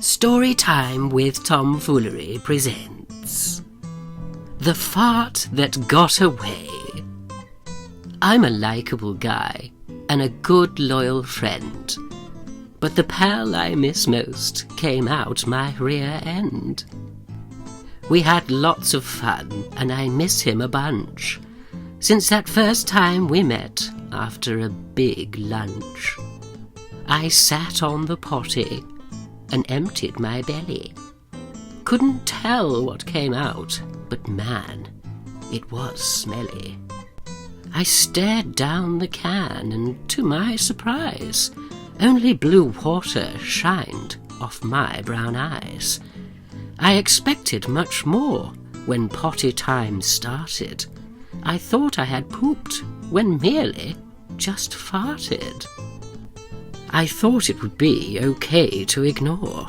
Story Time with Tom Foolery presents The Fart That Got Away. I'm a likeable guy and a good loyal friend, but the pal I miss most came out my rear end. We had lots of fun and I miss him a bunch, since that first time we met after a big lunch. I sat on the potty and emptied my belly. Couldn't tell what came out, but man, it was smelly. I stared down the can and, to my surprise, only blue water shined off my brown eyes. I expected much more when potty time started. I thought I had pooped when merely just farted. I thought it would be okay to ignore,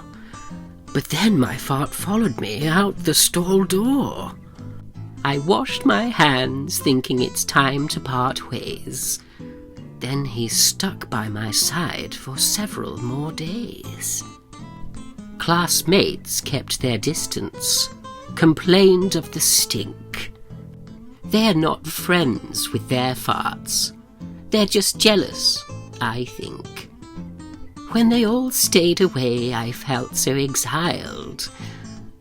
but then my fart followed me out the stall door. I washed my hands, thinking it's time to part ways. Then he stuck by my side for several more days. Classmates kept their distance, complained of the stink. They're not friends with their farts. They're just jealous, I think. When they all stayed away, I felt so exiled.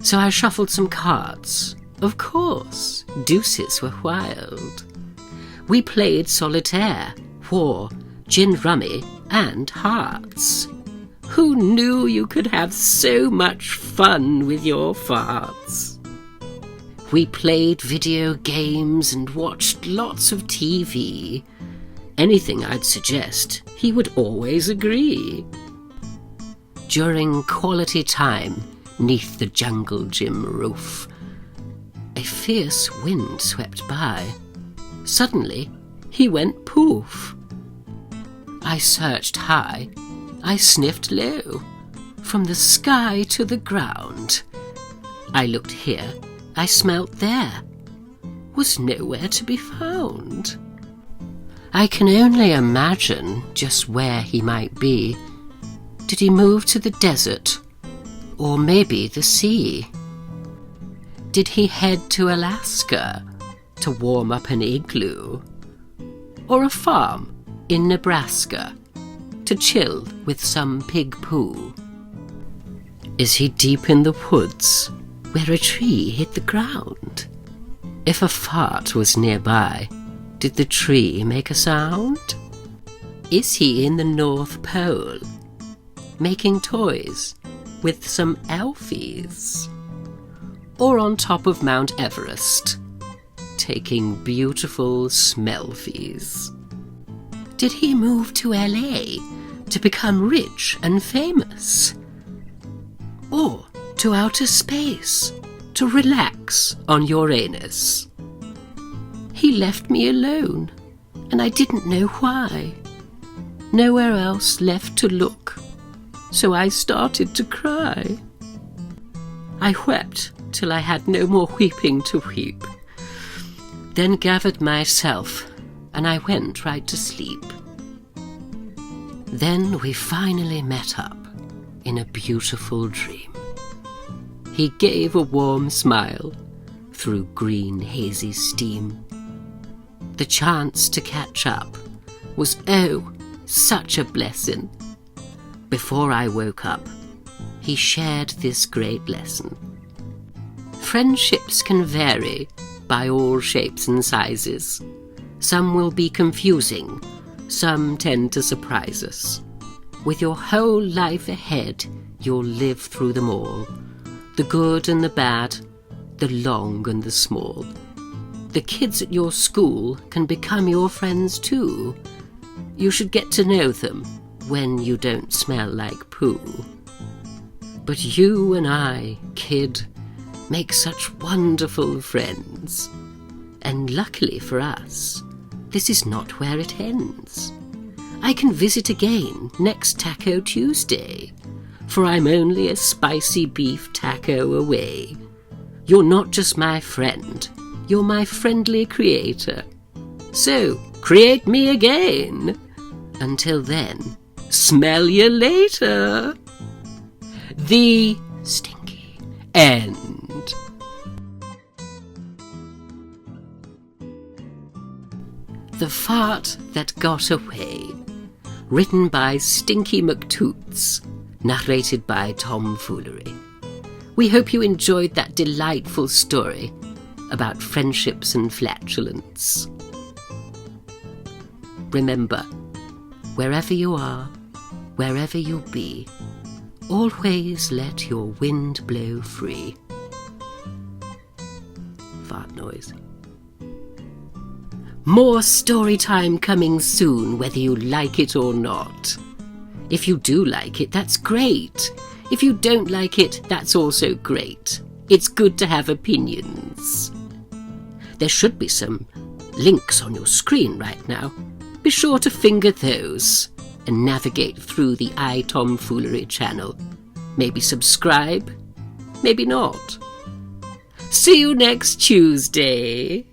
So I shuffled some cards. Of course, deuces were wild. We played solitaire, war, gin rummy, and hearts. Who knew you could have so much fun with your farts? We played video games and watched lots of TV. Anything I'd suggest, he would always agree. During quality time, 'neath the jungle gym roof, a fierce wind swept by. Suddenly, he went poof. I searched high, I sniffed low, from the sky to the ground. I looked here, I smelt there, was nowhere to be found. I can only imagine just where he might be. Did he move to the desert, or maybe the sea? Did he head to Alaska to warm up an igloo, or a farm in Nebraska to chill with some pig poo? Is he deep in the woods where a tree hit the ground? If a fart was nearby, did the tree make a sound? Is he in the North Pole, making toys with some elfies? Or on top of Mount Everest, taking beautiful smellfies? Did he move to LA to become rich and famous? Or to outer space to relax on Uranus? He left me alone, and I didn't know why. Nowhere else left to look, so I started to cry. I wept till I had no more weeping to weep, then gathered myself, and I went right to sleep. Then we finally met up in a beautiful dream. He gave a warm smile through green hazy steam. The chance to catch up was, oh, such a blessing. Before I woke up, he shared this great lesson. Friendships can vary by all shapes and sizes. Some will be confusing, some tend to surprise us. With your whole life ahead, you'll live through them all. The good and the bad, the long and the small. The kids at your school can become your friends too. You should get to know them when you don't smell like poo. But you and I, kid, make such wonderful friends. And luckily for us, this is not where it ends. I can visit again next Taco Tuesday, for I'm only a spicy beef taco away. You're not just my friend, you're my friendly creator. So, create me again. Until then, smell you later. The Stinky End. The Fart That Got Away. Written by Stinky McToots. Narrated by Tom Foolery. We hope you enjoyed that delightful story about friendships and flatulence. Remember, wherever you are, wherever you be, always let your wind blow free. Fart noise. More story time coming soon, whether you like it or not. If you do like it, that's great. If you don't like it, that's also great. It's good to have opinions. There should be some links on your screen right now. Be sure to finger those and navigate through the iTomFoolery channel. Maybe subscribe, maybe not. See you next Tuesday.